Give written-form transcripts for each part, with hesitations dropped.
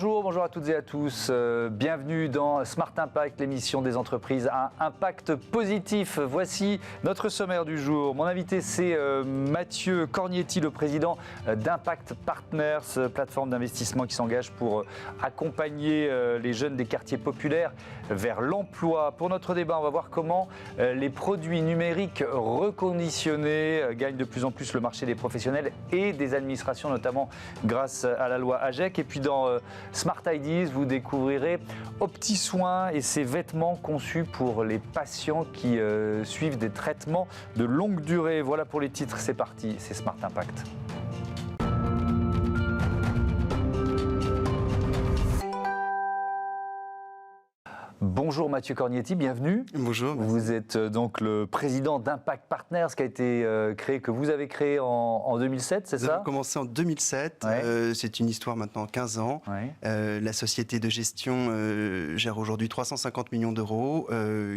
Bonjour à toutes et à tous. Bienvenue dans Smart Impact, l'émission des entreprises à impact positif. Voici notre sommaire du jour. Mon invité, c'est Mathieu Cornietti, le président d'Impact Partners, plateforme d'investissement qui s'engage pour accompagner les jeunes des quartiers populaires vers l'emploi. Pour notre débat, on va voir comment les produits numériques reconditionnés gagnent de plus en plus le marché des professionnels et des administrations, notamment grâce à la loi AGEC. Et puis dans Smart Ideas, vous découvrirez OptiSoin et ses vêtements conçus pour les patients qui suivent des traitements de longue durée. Voilà pour les titres, c'est parti, c'est Smart Impact. Bonjour Mathieu Cornietti, bienvenue. Bonjour. Merci. Vous êtes donc le président d'Impact Partners qui a été créé, que vous avez créé en 2007, c'est ça? Nous avons commencé en 2007, ouais. C'est une histoire maintenant 15 ans. Ouais. La société de gestion gère aujourd'hui 350 millions d'euros,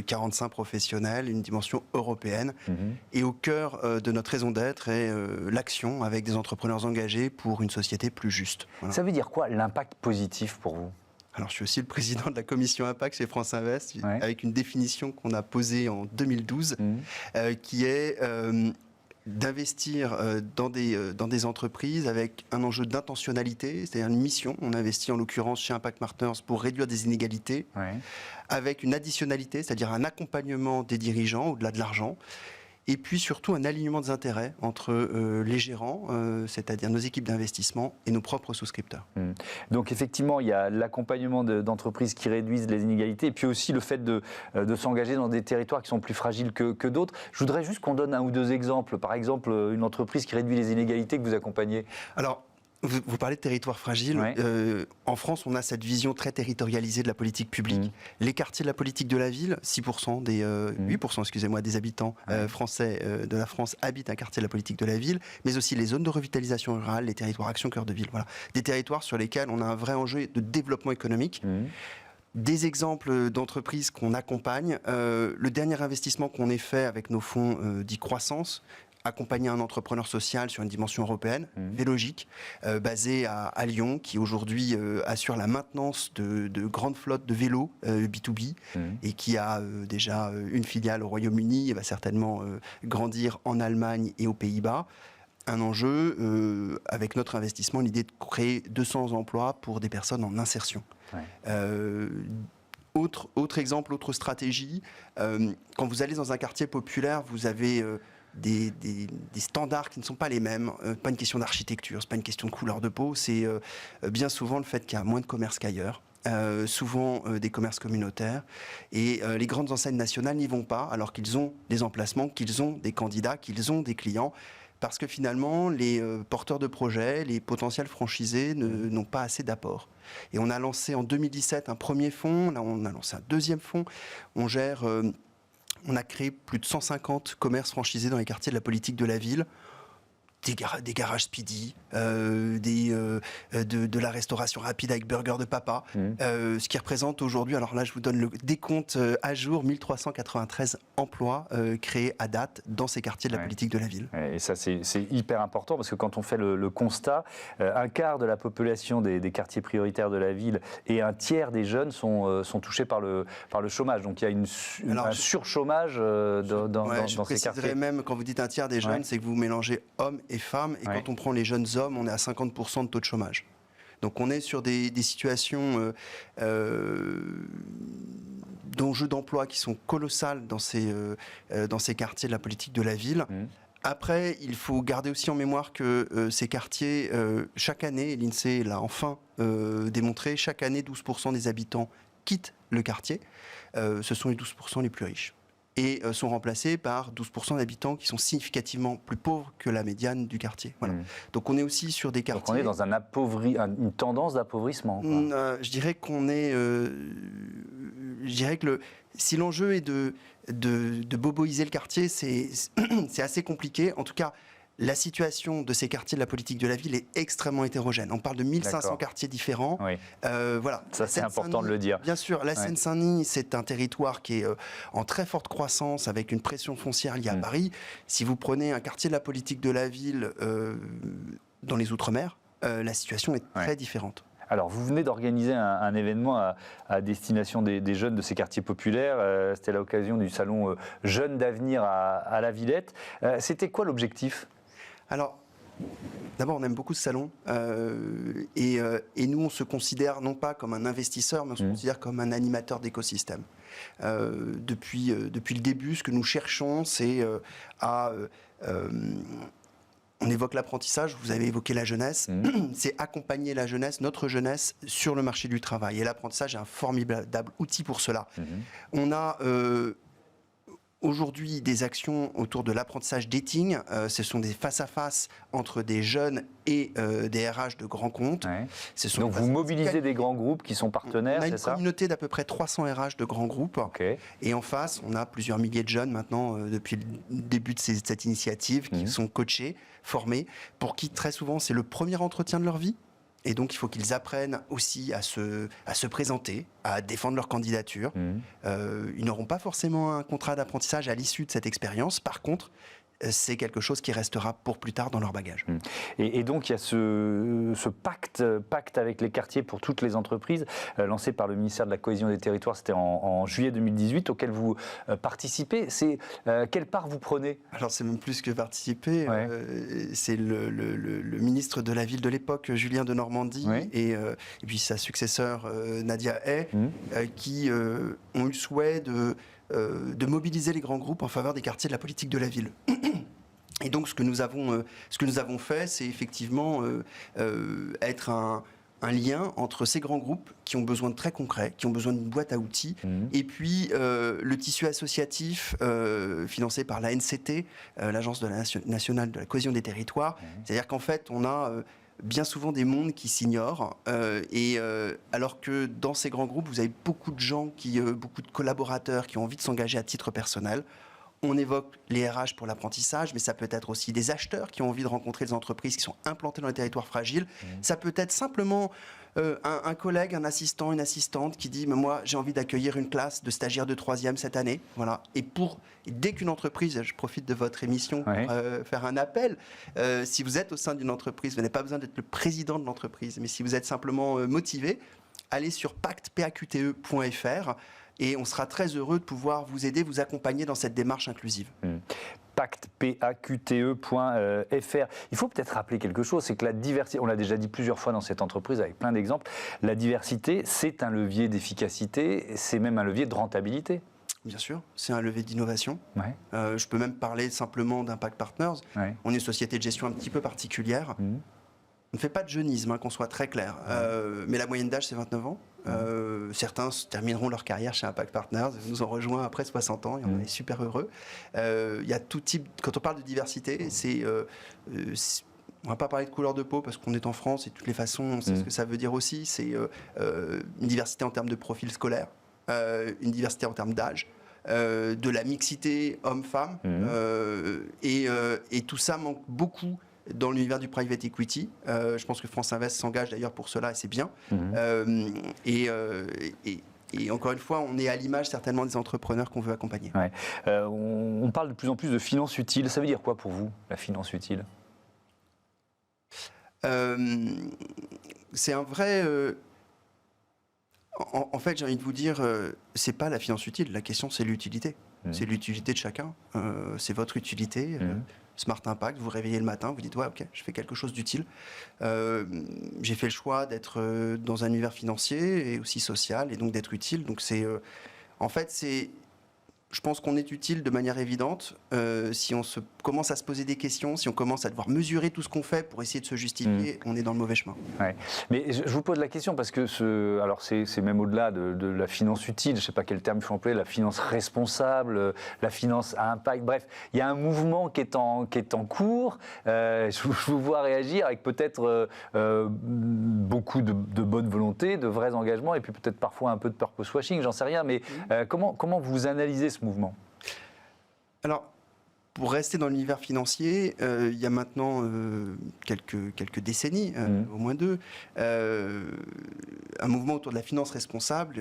45 professionnels, une dimension européenne. Et au cœur de notre raison d'être est l'action avec des entrepreneurs engagés pour une société plus juste. Voilà. Ça veut dire quoi l'impact positif pour vous? Alors, je suis aussi le président de la commission Impact chez France Invest, avec une définition qu'on a posée en 2012, qui est d'investir dans des entreprises avec un enjeu d'intentionnalité, c'est-à-dire une mission. On investit en l'occurrence chez Impact Partners pour réduire des inégalités, avec une additionnalité, c'est-à-dire un accompagnement des dirigeants au-delà de l'argent. Et puis surtout un alignement des intérêts entre les gérants, c'est-à-dire nos équipes d'investissement et nos propres souscripteurs. Donc effectivement, il y a l'accompagnement d'entreprises qui réduisent les inégalités et puis aussi le fait de s'engager dans des territoires qui sont plus fragiles que d'autres. Je voudrais juste qu'on donne un ou deux exemples. Par exemple, une entreprise qui réduit les inégalités que vous accompagnez. Alors, vous parlez de territoires fragiles. En France, on a cette vision très territorialisée de la politique publique. Les quartiers de la politique de la ville, 6% des 8%, excusez-moi, des habitants français de la France habitent un quartier de la politique de la ville, mais aussi les zones de revitalisation rurale, les territoires action cœur de ville. Voilà, des territoires sur lesquels on a un vrai enjeu de développement économique. Des exemples d'entreprises qu'on accompagne. Le dernier investissement qu'on ait fait avec nos fonds dits croissance, accompagner un entrepreneur social sur une dimension européenne, Vélogique, basé à Lyon, qui aujourd'hui assure la maintenance de grandes flottes de vélos B2B et qui a déjà une filiale au Royaume-Uni et va certainement grandir en Allemagne et aux Pays-Bas. Un enjeu, avec notre investissement, l'idée de créer 200 emplois pour des personnes en insertion. Autre exemple, autre stratégie, quand vous allez dans un quartier populaire, vous avez des standards qui ne sont pas les mêmes, pas une question d'architecture, c'est pas une question de couleur de peau, c'est bien souvent le fait qu'il y a moins de commerce qu'ailleurs, souvent des commerces communautaires, et les grandes enseignes nationales n'y vont pas alors qu'ils ont des emplacements, qu'ils ont des candidats, qu'ils ont des clients, parce que finalement les porteurs de projets, les potentiels franchisés n'ont pas assez d'apport. Et on a lancé en 2017 un premier fonds, là on a lancé un deuxième fonds, on a créé plus de 150 commerces franchisés dans les quartiers de la politique de la ville, des garages Speedy, de la restauration rapide avec burger de papa, ce qui représente aujourd'hui, alors là je vous donne le décompte à jour, 1393 emplois créés à date dans ces quartiers de la politique de la ville. Et ça c'est hyper important parce que quand on fait le constat, un quart de la population des quartiers prioritaires de la ville et un tiers des jeunes sont touchés par le chômage. Donc il y a un surchômage dans ces quartiers. Je même, quand vous dites un tiers des jeunes, c'est que vous mélangez hommes et femmes, et quand on prend les jeunes hommes, on est à 50% de taux de chômage. Donc on est sur des situations d'enjeux d'emploi qui sont colossales dans ces quartiers de la politique de la ville. Après, il faut garder aussi en mémoire que ces quartiers, chaque année, l'INSEE l'a enfin démontré, chaque année 12% des habitants quittent le quartier. Ce sont les 12% les plus riches. Et sont remplacés par 12% d'habitants qui sont significativement plus pauvres que la médiane du quartier. Voilà. Donc on est aussi sur des quartiers... Donc on est dans une tendance d'appauvrissement. Je dirais qu'on est... je dirais que si l'enjeu est de boboiser le quartier, c'est assez compliqué. En tout cas, la situation de ces quartiers de la politique de la ville est extrêmement hétérogène. On parle de 1500 quartiers différents. Voilà. Ça, c'est important de le dire. Bien sûr, la Seine-Saint-Denis, c'est un territoire qui est en très forte croissance, avec une pression foncière liée à Paris. Si vous prenez un quartier de la politique de la ville dans les Outre-mer, la situation est très différente. Alors, vous venez d'organiser un événement à destination des jeunes de ces quartiers populaires. C'était à l'occasion du salon Jeunes d'avenir à la Villette. C'était quoi l'objectif ? Alors, d'abord, on aime beaucoup ce salon et nous, on se considère non pas comme un investisseur, mais on se considère comme un animateur d'écosystème. Depuis le début, ce que nous cherchons, c'est on évoque l'apprentissage, vous avez évoqué la jeunesse, c'est accompagner la jeunesse, notre jeunesse, sur le marché du travail. Et l'apprentissage est un formidable outil pour cela. On a aujourd'hui des actions autour de l'apprentissage dating. Ce sont des face-à-face entre des jeunes et des RH de grands comptes. Ouais. Donc vous mobilisez des grands groupes qui sont partenaires, c'est ça ? On a une communauté d'à peu près 300 RH de grands groupes. Okay. Et en face, on a plusieurs milliers de jeunes maintenant, depuis le début de cette initiative, qui sont coachés, formés, pour qui très souvent c'est le premier entretien de leur vie. Et donc, il faut qu'ils apprennent aussi à se présenter, à défendre leur candidature. Ils n'auront pas forcément un contrat d'apprentissage à l'issue de cette expérience. Par contre, c'est quelque chose qui restera pour plus tard dans leur bagage. Et donc, il y a ce pacte avec les quartiers pour toutes les entreprises, lancé par le ministère de la Cohésion des Territoires, c'était en juillet 2018, auquel vous participez. Quelle part vous prenez ? Alors, c'est même plus que participer. Ouais. C'est le ministre de la ville de l'époque, Julien de Normandie, et puis sa successeur, Nadia Hay, qui ont eu le souhait de mobiliser les grands groupes en faveur des quartiers de la politique de la ville. Et donc, ce que nous avons fait, c'est effectivement être un lien entre ces grands groupes qui ont besoin de très concret, qui ont besoin d'une boîte à outils, et puis le tissu associatif financé par l'ANCT, l'Agence nationale de la cohésion des territoires. C'est-à-dire qu'en fait, on a bien souvent des mondes qui s'ignorent, alors que dans ces grands groupes, vous avez beaucoup de gens, beaucoup de collaborateurs qui ont envie de s'engager à titre personnel. On évoque les RH pour l'apprentissage, mais ça peut être aussi des acheteurs qui ont envie de rencontrer des entreprises qui sont implantées dans les territoires fragiles. Ça peut être simplement un collègue, un assistant, une assistante qui dit « moi, j'ai envie d'accueillir une classe de stagiaires de 3e cette année. » Voilà. Et dès qu'une entreprise, je profite de votre émission pour faire un appel, si vous êtes au sein d'une entreprise, vous n'avez pas besoin d'être le président de l'entreprise, mais si vous êtes simplement motivé, allez sur pactepaqte.fr. Et on sera très heureux de pouvoir vous aider, vous accompagner dans cette démarche inclusive. pactepaqte.fr. Il faut peut-être rappeler quelque chose, c'est que la diversité, on l'a déjà dit plusieurs fois dans cette entreprise avec plein d'exemples, la diversité, c'est un levier d'efficacité, c'est même un levier de rentabilité. Bien sûr, c'est un levier d'innovation. Je peux même parler simplement d'Impact Partners. On est une société de gestion un petit peu particulière. On ne fait pas de jeunisme, qu'on soit très clair. Mais la moyenne d'âge, c'est 29 ans. Certains termineront leur carrière chez Impact Partners, nous ont rejoint après 60 ans et on est super heureux. Il y a tout type, quand on parle de diversité, on ne va pas parler de couleur de peau parce qu'on est en France et de toutes les façons, on sait ce que ça veut dire aussi. C'est une diversité en termes de profil scolaire, une diversité en termes d'âge, de la mixité homme-femme. Et tout ça manque beaucoup dans l'univers du private equity. Je pense que France Invest s'engage d'ailleurs pour cela et c'est bien. Et encore une fois, on est à l'image certainement des entrepreneurs qu'on veut accompagner. On parle de plus en plus de finance utile. Ça veut dire quoi pour vous, la finance utile ? C'est un vrai... En fait, j'ai envie de vous dire, c'est pas la finance utile. La question, c'est l'utilité. C'est l'utilité de chacun. C'est votre utilité. Smart Impact, vous vous réveillez le matin, vous dites ouais, ok, je fais quelque chose d'utile. J'ai fait le choix d'être dans un univers financier et aussi social et donc d'être utile. Donc en fait, je pense qu'on est utile de manière évidente si on commence à se poser des questions, si on commence à devoir mesurer tout ce qu'on fait pour essayer de se justifier, on est dans le mauvais chemin. Mais je vous pose la question parce que alors c'est même au-delà de la finance utile, je ne sais pas quel terme il faut employer, la finance responsable, la finance à impact, bref, il y a un mouvement qui est en cours. Je vous vois réagir avec peut-être beaucoup de bonne volonté, de vrais engagements et puis peut-être parfois un peu de purpose washing, j'en sais rien, mais comment vous analysez ce mouvement ? Alors, pour rester dans l'univers financier, il y a maintenant quelques décennies, au moins 2, un mouvement autour de la finance responsable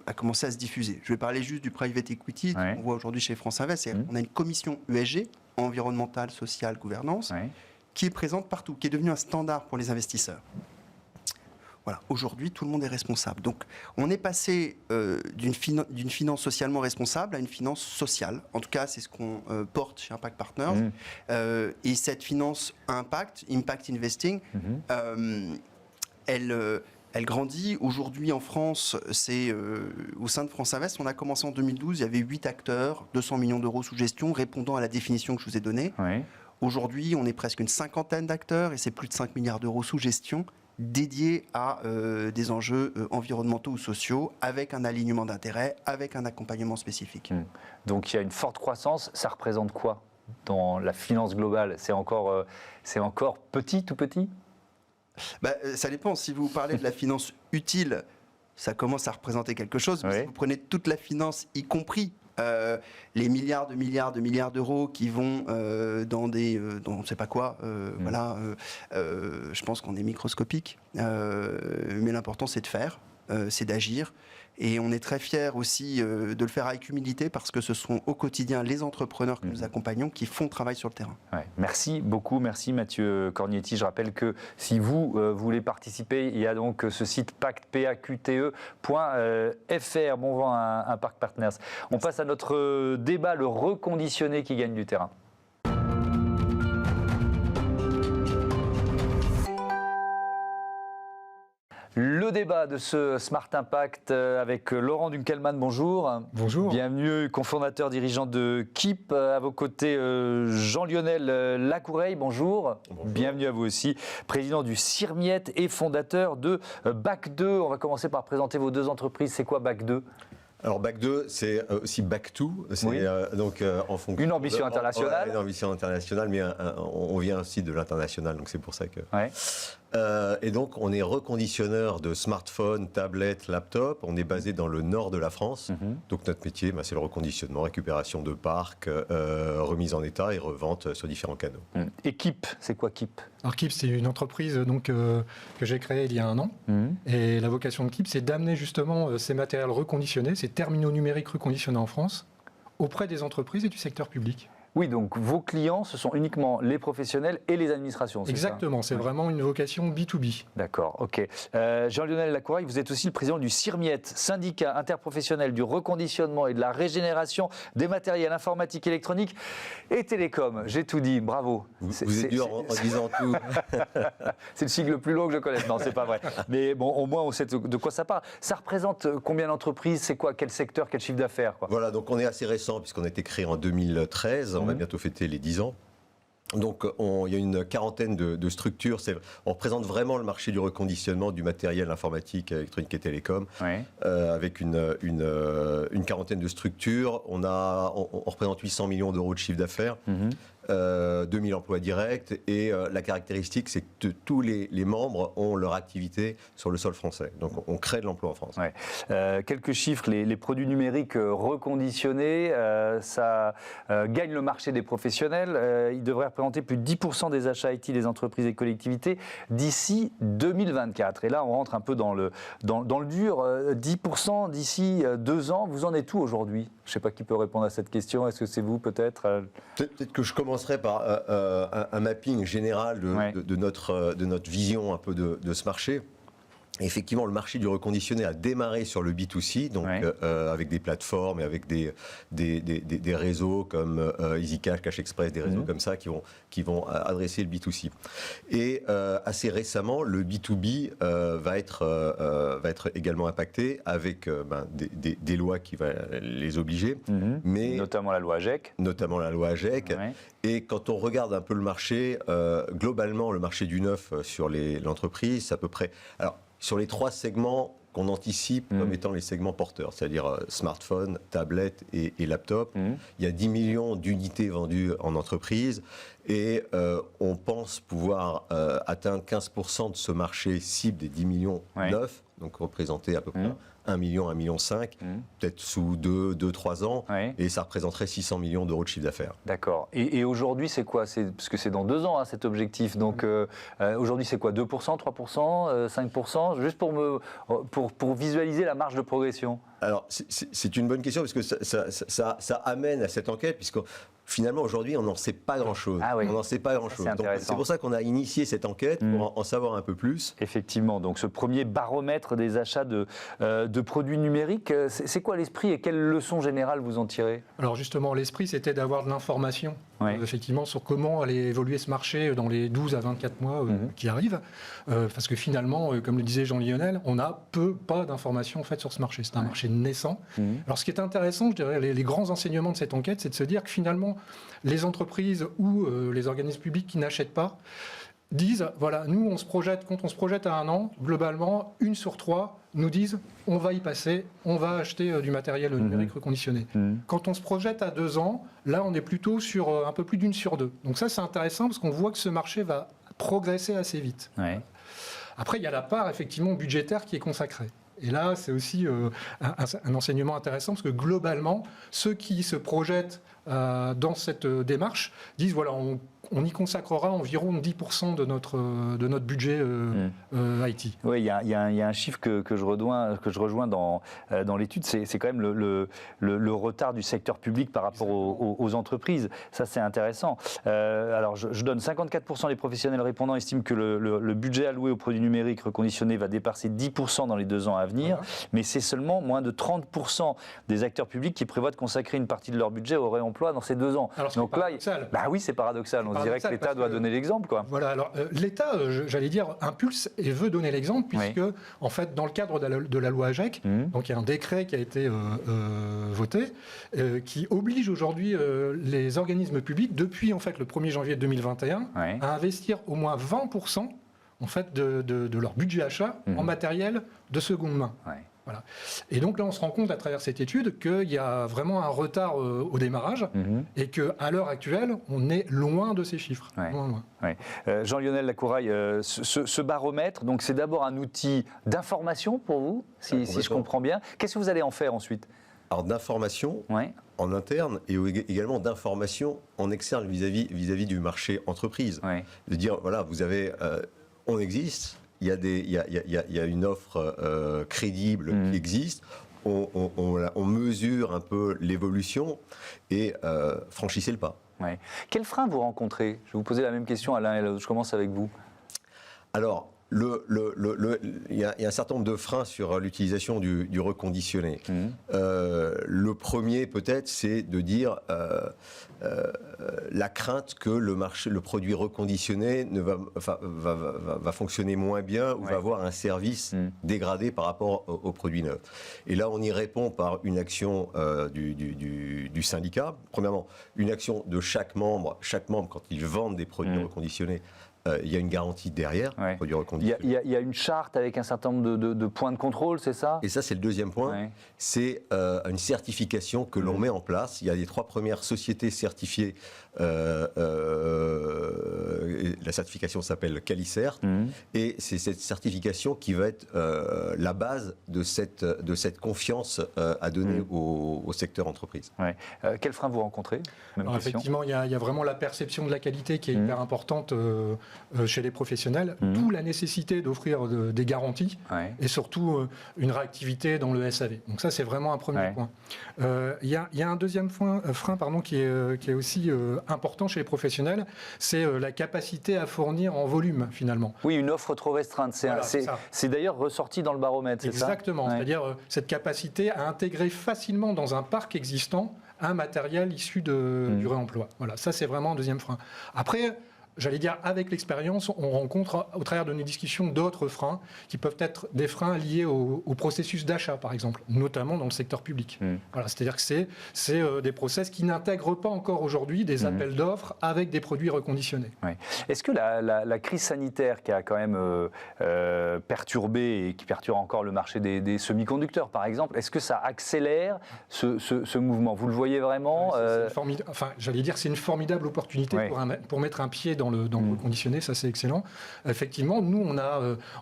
a commencé à se diffuser. Je vais parler juste du private equity qu'on voit aujourd'hui chez France Invest. On a une commission ESG, environnementale, sociale, gouvernance, qui est présente partout, qui est devenue un standard pour les investisseurs. Voilà, aujourd'hui, tout le monde est responsable. Donc, on est passé d'une finance socialement responsable à une finance sociale. En tout cas, c'est ce qu'on porte chez Impact Partners. Et cette finance impact investing, elle grandit. Aujourd'hui, en France, c'est au sein de France Invest, on a commencé en 2012, il y avait 8 acteurs, 200 millions d'euros sous gestion, répondant à la définition que je vous ai donnée. Oui. Aujourd'hui, on est presque une cinquantaine d'acteurs et c'est plus de 5 milliards d'euros sous gestion dédiés à des enjeux environnementaux ou sociaux, avec un alignement d'intérêts, avec un accompagnement spécifique. Donc il y a une forte croissance. Ça représente quoi dans la finance globale? C'est encore petit, tout petit? Ça dépend. Si vous parlez de la finance utile, ça commence à représenter quelque chose. Mais si vous prenez toute la finance, y compris les milliards d'euros qui vont dans on ne sait pas quoi, je pense qu'on est microscopique. Mais l'important, c'est de faire, c'est d'agir. Et on est très fiers aussi de le faire avec humilité parce que ce sont au quotidien les entrepreneurs que nous accompagnons qui font le travail sur le terrain. Ouais. Merci beaucoup, merci Mathieu Cornietti. Je rappelle que si vous voulez participer, il y a donc ce site pacte.fr. Bon vent à Impact Partners. On passe à notre débat, le reconditionné qui gagne du terrain. Le débat de ce Smart Impact avec Laurent Dunkelman, bonjour. Bonjour. Bienvenue, cofondateur, dirigeant de KIP. À vos côtés, Jean-Lionel Lacoureille, bonjour. Bonjour. Bienvenue à vous aussi, président du CIRMIET et fondateur de BAC2. On va commencer par présenter vos deux entreprises. C'est quoi BAC2 ? Alors BAC2, c'est aussi BAC2, c'est donc en fonction une ambition internationale. Une ambition internationale, mais on vient aussi de l'international, donc c'est pour ça que. Ouais. Et donc on est reconditionneur de smartphones, tablettes, laptops. On est basé dans le nord de la France. Donc notre métier, c'est le reconditionnement, récupération de parcs, remise en état et revente sur différents canaux. Et KIP, c'est quoi KIP ? Alors KIP, c'est une entreprise donc, que j'ai créée il y a 1 an. Et la vocation de KIP, c'est d'amener justement ces matériels reconditionnés, ces terminaux numériques reconditionnés en France, auprès des entreprises et du secteur public. Oui, donc vos clients, ce sont uniquement les professionnels et les administrations. Exactement, c'est vraiment une vocation B2B. D'accord, ok. Jean-Lionel Lacoureille, vous êtes aussi le président du CIRMIET, syndicat interprofessionnel du reconditionnement et de la régénération des matériels informatiques, électroniques et télécoms. J'ai tout dit, bravo. Vous êtes dur en disant tout. C'est le sigle le plus long que je connaisse. Non, c'est pas vrai. Mais bon, au moins, on sait de quoi ça parle. Ça représente combien d'entreprises? C'est quoi? Quel secteur? Quel chiffre d'affaires? Voilà, donc on est assez récent puisqu'on a été créé en 2013. On va bientôt fêter les 10 ans. Donc il y a une quarantaine de structures. On représente vraiment le marché du reconditionnement du matériel informatique, électronique et télécom, avec une quarantaine de structures. On représente 800 millions d'euros de chiffre d'affaires. 2000 emplois directs et la caractéristique, c'est que tous les membres ont leur activité sur le sol français. Donc on crée de l'emploi en France. Ouais. Quelques chiffres, les produits numériques reconditionnés, ça gagne le marché des professionnels. Il devrait représenter plus de 10% des achats IT des entreprises et collectivités d'ici 2024. Et là, on rentre un peu dans le dur. 10% d'ici 2 ans, vous en êtes où aujourd'hui? Je ne sais pas qui peut répondre à cette question. Est-ce que c'est vous peut-être? Peut-être que je commencerai par un mapping général de notre vision un peu de ce marché. Effectivement, le marché du reconditionné a démarré sur le B2C, donc avec des plateformes et avec des réseaux comme EasyCash, Cash Express, des réseaux comme ça qui vont adresser le B2C. Et assez récemment, le B2B va être également impacté avec des lois qui vont les obliger. Mais notamment la loi AGEC. Et quand on regarde un peu le marché, globalement, le marché du neuf sur l'entreprise, c'est à peu près... Alors, sur les 3 segments qu'on anticipe comme étant les segments porteurs, c'est-à-dire smartphone, tablette et laptop, il y a 10 millions d'unités vendues en entreprise et on pense pouvoir atteindre 15% de ce marché cible des 10 millions neufs, donc représenter à peu près 1 million, 1,5 million, peut-être sous 2-3 ans, et ça représenterait 600 millions d'euros de chiffre d'affaires. D'accord. Et aujourd'hui, c'est quoi? Parce que c'est dans 2 ans, cet objectif. Donc aujourd'hui, c'est quoi? 2%, 3%, 5%? Juste pour visualiser la marge de progression. Alors, c'est une bonne question, parce que ça amène à cette enquête, puisque finalement, aujourd'hui, on n'en sait pas grand-chose. Ah oui. On n'en sait pas grand-chose. C'est pour ça qu'on a initié cette enquête, pour en savoir un peu plus. Effectivement, donc ce premier baromètre des achats de produits numériques, c'est quoi l'esprit et quelles leçons générales vous en tirez? Alors justement, l'esprit, c'était d'avoir de l'information, effectivement, sur comment allait évoluer ce marché dans les 12 à 24 mois qui arrivent. Parce que finalement, comme le disait Jean-Lionel, on n'a pas d'informations en fait, sur ce marché. C'est un marché naissant. Alors ce qui est intéressant, je dirais, les grands enseignements de cette enquête, c'est de se dire que finalement, les entreprises ou les organismes publics qui n'achètent pas disent, voilà, nous, quand on se projette à 1 an, globalement, 1 sur 3 nous disent, on va y passer, on va acheter du matériel numérique reconditionné. Quand on se projette à 2 ans, là, on est plutôt sur un peu plus d'1 sur 2. Donc ça, c'est intéressant parce qu'on voit que ce marché va progresser assez vite. Ouais. Après, il y a la part, effectivement, budgétaire qui est consacrée. Et là, c'est aussi un enseignement intéressant parce que globalement, ceux qui se projettent dans cette démarche disent, voilà, on y consacrera environ 10% de notre budget IT. Oui, il y a un chiffre que je rejoins dans l'étude, c'est quand même le retard du secteur public par rapport aux entreprises. Ça, c'est intéressant. Alors, je donne 54% des professionnels répondants estiment que le budget alloué aux produits numériques reconditionnés va dépasser 10% dans les 2 ans à venir, mais c'est seulement moins de 30% des acteurs publics qui prévoient de consacrer une partie de leur budget au réemploi dans ces 2 ans. Alors, donc là, oui, c'est paradoxal. On dirait que l'État doit donner l'exemple, quoi. Voilà. Alors l'État, j'allais dire, impulse et veut donner l'exemple, puisque en fait, dans le cadre de la loi AGEC, donc il y a un décret qui a été voté, qui oblige aujourd'hui les organismes publics, depuis en fait le 1er janvier 2021, à investir au moins 20% en fait de leur budget achat en matériel de seconde main. Voilà. Et donc là, on se rend compte à travers cette étude qu'il y a vraiment un retard au démarrage et qu'à l'heure actuelle, on est loin de ces chiffres. Loin. Jean-Lionel Lacouraille, ce baromètre, donc c'est d'abord un outil d'information pour vous, si je comprends bien. Qu'est-ce que vous allez en faire ensuite? Alors d'information en interne et également d'information en externe vis-à-vis du marché entreprise. De dire, voilà, vous avez, on existe. Il y a une offre crédible qui existe, on mesure un peu l'évolution et franchissez le pas. Quel frein vous rencontrez? Je vais vous poser la même question à l'un et à l'autre. Je commence avec vous. Alors, il y a un certain nombre de freins sur l'utilisation du reconditionné. Le premier, peut-être, c'est de dire la crainte que le produit reconditionné va fonctionner moins bien ou va avoir un service dégradé par rapport au produit neuf. Et là, on y répond par une action du syndicat. Premièrement, une action de chaque membre. Chaque membre, quand ils vendent des produits reconditionnés, il y a une garantie derrière, produit reconditionné. Il y a une charte avec un certain nombre de points de contrôle, c'est ça? Et ça, c'est le deuxième point. C'est une certification que l'on met en place. Il y a les 3 premières sociétés certifiées. La certification s'appelle Calicert. Et c'est cette certification qui va être la base de cette confiance à donner au secteur entreprise. Quel frein vous rencontrez? Alors, effectivement, il y a vraiment la perception de la qualité qui est hyper importante chez les professionnels, d'où la nécessité d'offrir des garanties et surtout une réactivité dans le SAV. Donc ça, c'est vraiment un premier point. Il y a un deuxième frein qui est aussi important chez les professionnels, c'est la capacité à fournir en volume, finalement. Oui, une offre trop restreinte. C'est d'ailleurs ressorti dans le baromètre, c'est ça? Exactement, c'est-à-dire cette capacité à intégrer facilement dans un parc existant un matériel issu du réemploi. Voilà, ça c'est vraiment un deuxième frein. Après, j'allais dire, avec l'expérience, on rencontre au travers de nos discussions d'autres freins qui peuvent être des freins liés au processus d'achat, par exemple, notamment dans le secteur public. Voilà, c'est-à-dire que c'est des process qui n'intègrent pas encore aujourd'hui des appels d'offres avec des produits reconditionnés. Est-ce que la crise sanitaire qui a quand même perturbé et qui perturbe encore le marché des semi-conducteurs, par exemple, est-ce que ça accélère ce mouvement? Vous le voyez vraiment? J'allais dire, c'est une formidable opportunité pour mettre un pied dans le reconditionné, ça c'est excellent. Effectivement, nous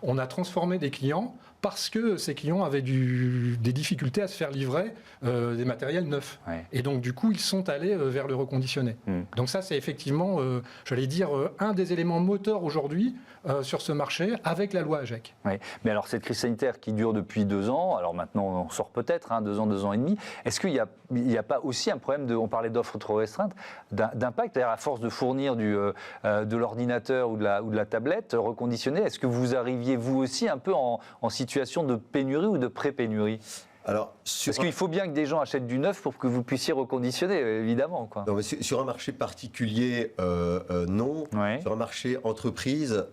on a transformé des clients parce que ces clients avaient des difficultés à se faire livrer des matériels neufs. Ouais. Et donc, du coup, ils sont allés vers le reconditionné. Donc ça, c'est effectivement, j'allais dire, un des éléments moteurs aujourd'hui sur ce marché avec la loi AGEC. Ouais. Mais alors, cette crise sanitaire qui dure depuis 2 ans, alors maintenant on sort peut-être, 2 ans, 2 ans et demi, est-ce qu'il n'y a pas aussi un problème, on parlait d'offres trop restreintes, d'impact, c'est-à-dire à force de fournir de l'ordinateur ou de la tablette reconditionnée, est-ce que vous arriviez vous aussi un peu en situation de pénurie ou de pré-pénurie ? Parce qu'il faut bien que des gens achètent du neuf pour que vous puissiez reconditionner, évidemment. Quoi. Non, mais sur un marché particulier, non. Ouais. Sur un marché entreprise,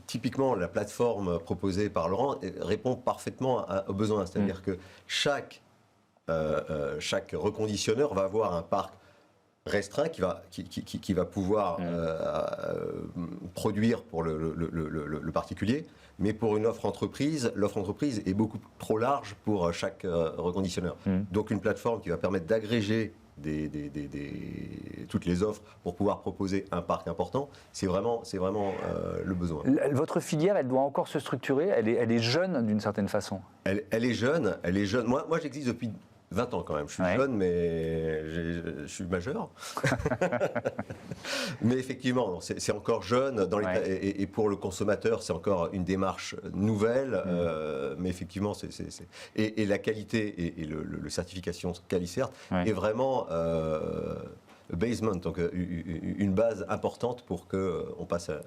typiquement, la plateforme proposée par Laurent répond parfaitement aux besoins. C'est-à-dire que chaque reconditionneur va avoir un parc restreint qui va pouvoir produire pour le particulier. Mais pour une offre entreprise, l'offre entreprise est beaucoup trop large pour chaque reconditionneur. Donc une plateforme qui va permettre d'agréger toutes les offres pour pouvoir proposer un parc important, c'est vraiment le besoin. Votre filière, elle doit encore se structurer, elle est jeune d'une certaine façon. Elle est jeune. Moi j'existe depuis 20 ans quand même. Je suis jeune, mais je suis majeur. Mais effectivement, c'est encore jeune. Et pour le consommateur, c'est encore une démarche nouvelle. Mais effectivement, et la qualité et le certification Qualicert est vraiment basement, donc une base importante pour qu'on passe à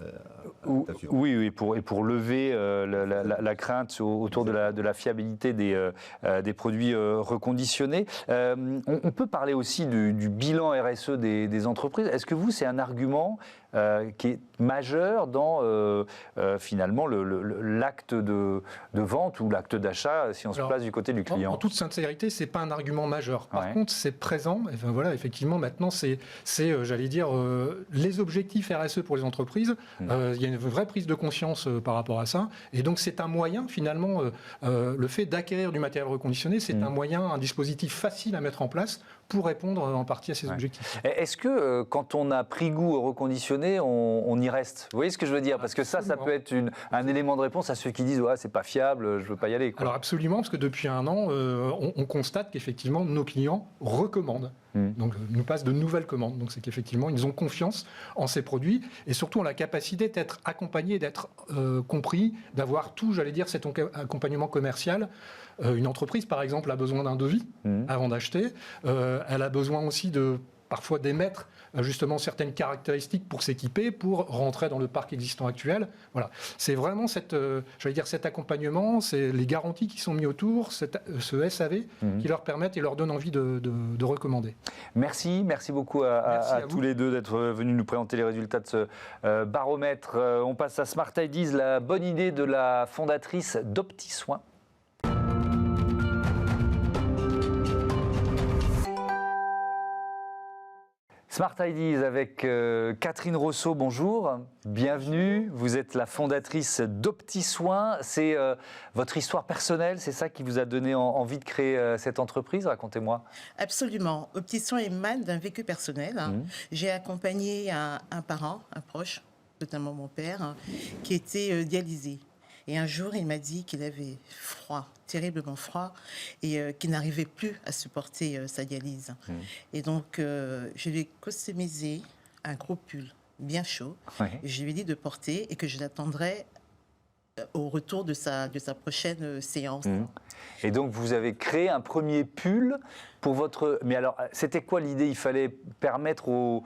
oui, et pour lever la crainte autour de la fiabilité des produits reconditionnés. On peut parler aussi du bilan RSE des entreprises. Est-ce que c'est un argument qui est majeur dans finalement l'acte de vente ou l'acte d'achat si on se place du côté du client? En toute sincérité, c'est pas un argument majeur. Par contre, c'est présent. Et voilà, effectivement, maintenant, c'est j'allais dire, les objectifs RSE pour les entreprises. Il y a une vraie prise de conscience par rapport à ça. Et donc, c'est un moyen, finalement, le fait d'acquérir du matériel reconditionné, c'est un moyen, un dispositif facile à mettre en place pour répondre en partie à ces objectifs. Est-ce que quand on a pris goût au reconditionné, on y reste? Vous voyez ce que je veux dire? Parce que ça peut être un élément de réponse à ceux qui disent ouais, c'est pas fiable, je veux pas y aller. Alors absolument, parce que depuis 1 an, on constate qu'effectivement nos clients recommandent. Donc, nous passent de nouvelles commandes. Donc, c'est qu'effectivement, ils ont confiance en ces produits et surtout en la capacité d'être accompagnés, d'être compris, d'avoir tout, j'allais dire, cet accompagnement commercial. Une entreprise, par exemple, a besoin d'un devis avant d'acheter. Elle a besoin aussi parfois d'émettre justement certaines caractéristiques pour s'équiper, pour rentrer dans le parc existant actuel. Voilà. C'est vraiment cet accompagnement, c'est les garanties qui sont mises autour, ce SAV qui leur permettent et leur donnent envie de recommander. Merci beaucoup à tous les deux d'être venus nous présenter les résultats de ce baromètre. On passe à Smart Ideas, la bonne idée de la fondatrice d'Optisoin. Smart Ideas avec Catherine Rousseau, bonjour, bienvenue. Vous êtes la fondatrice d'Optisoin. C'est votre histoire personnelle, c'est ça qui vous a donné envie de créer cette entreprise? Racontez-moi. Absolument. Optisoin émane d'un vécu personnel. J'ai accompagné un parent, un proche, notamment mon père, qui était dialysé. Et un jour, il m'a dit qu'il avait froid, terriblement froid, et qu'il n'arrivait plus à supporter sa dialyse. Et donc, je lui ai customisé un gros pull bien chaud. Et je lui ai dit de porter et que je l'attendrais au retour de sa prochaine séance. Et donc, vous avez créé un premier pull pour votre... Mais alors, c'était quoi l'idée? Il fallait permettre aux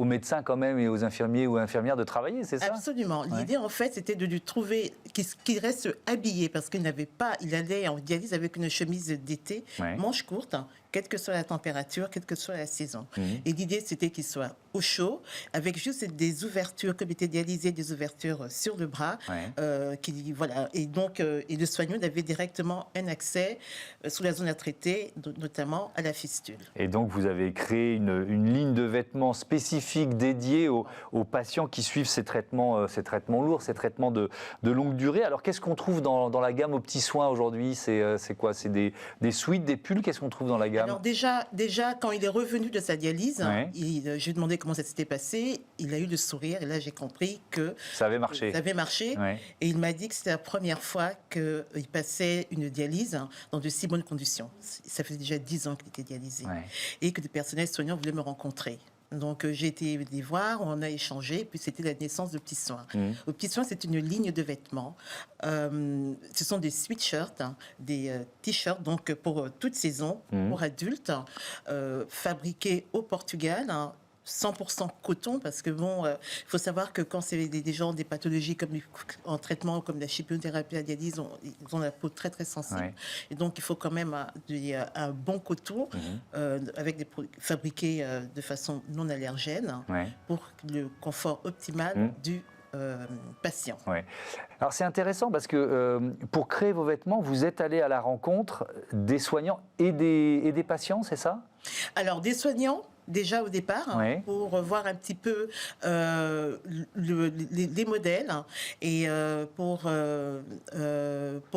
médecins quand même et aux infirmiers ou infirmières de travailler, c'est ça? Absolument. L'idée, en fait, c'était de lui trouver qu'il reste habillé parce qu'il n'avait pas... Il allait en dialyse avec une chemise d'été, manche courte, quelle que soit la température, quelle que soit la saison. Et l'idée, c'était qu'il soit au chaud, avec juste des ouvertures, comme il était dialysé, des ouvertures sur le bras. Voilà. Et donc, et le soignant avait directement un accès sous la zone à traiter, notamment à la fistule. Et donc, vous avez créé une ligne de vêtements spécifiques dédiés aux patients qui suivent ces traitements lourds, ces traitements de longue durée. Alors qu'est-ce qu'on trouve dans la gamme aux petits soins aujourd'hui? C'est quoi? C'est des suites, des pulls? Qu'est-ce qu'on trouve dans la gamme? Alors déjà, quand il est revenu de sa dialyse, Ouais. je lui ai demandé comment ça s'était passé. Il a eu le sourire et là j'ai compris que Ça avait marché. ça avait marché. Ouais. Et il m'a dit que c'était la première fois qu'il passait une dialyse dans de si bonnes conditions. Ça faisait déjà 10 ans qu'il était dialysé. Ouais. Et que des personnels soignants voulaient me rencontrer. Donc j'ai été les voir, on a échangé, puis c'était la naissance de Petits Soins. Au Petits Soins, c'est une ligne de vêtements. Ce sont des sweatshirts, des t-shirts, donc pour toute saison, pour adultes, fabriqués au Portugal. 100% coton, parce que bon, il faut savoir que quand c'est des gens, des pathologies comme en traitement, comme la chimiothérapie, la dialyse, ils ont la peau très très sensible. Ouais. Et donc il faut quand même un bon coton avec des produits fabriqués de façon non allergène Ouais. pour le confort optimal du patient. Ouais. Alors c'est intéressant parce que pour créer vos vêtements, vous êtes allé à la rencontre des soignants et des patients, c'est ça? Alors des soignants, déjà au départ, Ouais. pour voir un petit peu les modèles et pour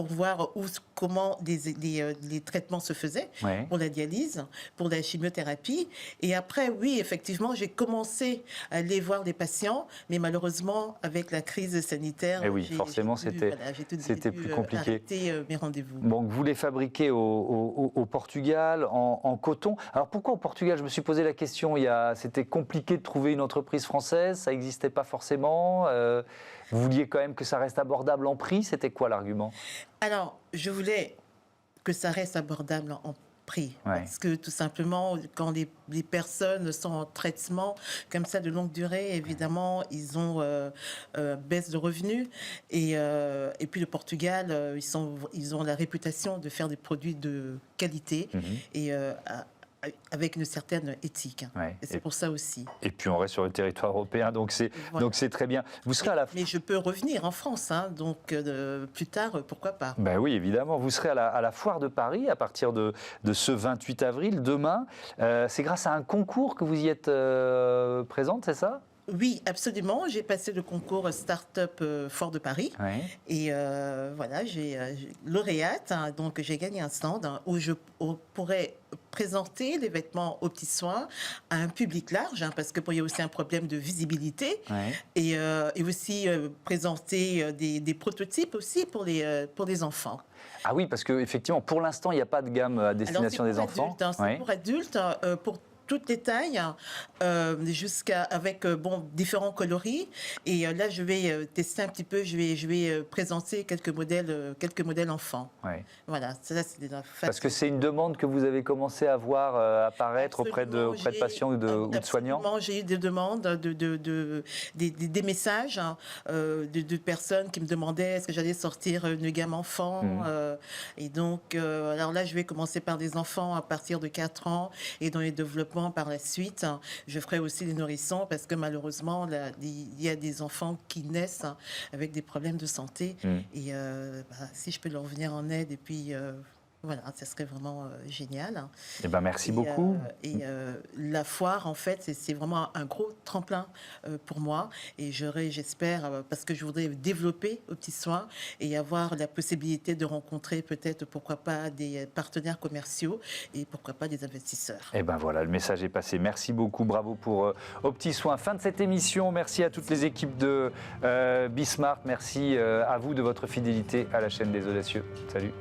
voir comment les traitements se faisaient Ouais. pour la dialyse, pour la chimiothérapie. Et après, oui, effectivement, j'ai commencé à aller voir les patients, mais malheureusement, avec la crise sanitaire, Eh oui, j'ai forcément, dû, c'était j'ai dû, plus compliqué. arrêter mes rendez-vous. Donc vous les fabriquez au Portugal en coton. Alors pourquoi au Portugal? Je me suis posé la question. C'était compliqué de trouver une entreprise française, ça n'existait pas forcément. Vous vouliez quand même que ça reste abordable en prix. C'était quoi l'argument? Alors, je voulais que ça reste abordable en prix. Ouais. Parce que tout simplement, quand les personnes sont en traitement comme ça de longue durée, évidemment, ils ont baisse de revenus. Et puis le Portugal, ils ont la réputation de faire des produits de qualité et avec une certaine éthique. Ouais. Et c'est pour ça aussi. Et puis on reste sur le territoire européen, donc c'est très bien. Vous serez à la Mais je peux revenir en France, hein, donc plus tard, pourquoi pas. Ben oui, évidemment. Vous serez à la Foire de Paris à partir de ce 28 avril, demain. C'est grâce à un concours que vous y êtes présente, c'est ça? Oui, absolument. J'ai passé le concours Start-up Fort de Paris. Ouais. Et voilà, j'ai lauréate. Hein, donc, j'ai gagné un stand où je pourrais présenter les vêtements aux petits soins à un public large, hein, parce qu'il y a aussi un problème de visibilité. Ouais. Et aussi présenter des prototypes aussi pour les enfants. Ah oui, parce qu'effectivement, pour l'instant, il n'y a pas de gamme à destination des enfants. Adultes, hein, c'est Ouais. pour adultes, pour toutes les tailles, avec différents coloris. Et là, je vais tester un petit peu. Je vais présenter quelques modèles enfants. Ouais. Voilà, ça c'est des Parce que c'est une demande que vous avez commencé à voir apparaître auprès de patients ou de soignants. Absolument, j'ai eu des demandes, des messages de personnes qui me demandaient est-ce que j'allais sortir une gamme enfant. Et donc, alors là, je vais commencer par des enfants à partir de 4 ans et dans les développements par la suite. Je ferai aussi les nourrissons parce que malheureusement, il y a des enfants qui naissent avec des problèmes de santé. Et si je peux leur venir en aide et puis voilà, ça serait vraiment génial. Eh ben, merci beaucoup. La foire, en fait, c'est vraiment un gros tremplin pour moi. Et j'espère, parce que je voudrais développer aux petits soins et avoir la possibilité de rencontrer peut-être, pourquoi pas, des partenaires commerciaux et pourquoi pas des investisseurs. Et ben voilà, le message est passé. Merci beaucoup, bravo pour aux petits soins. Fin de cette émission. Merci à toutes les équipes de Bismart. Merci à vous de votre fidélité à la chaîne des Audacieux. Salut.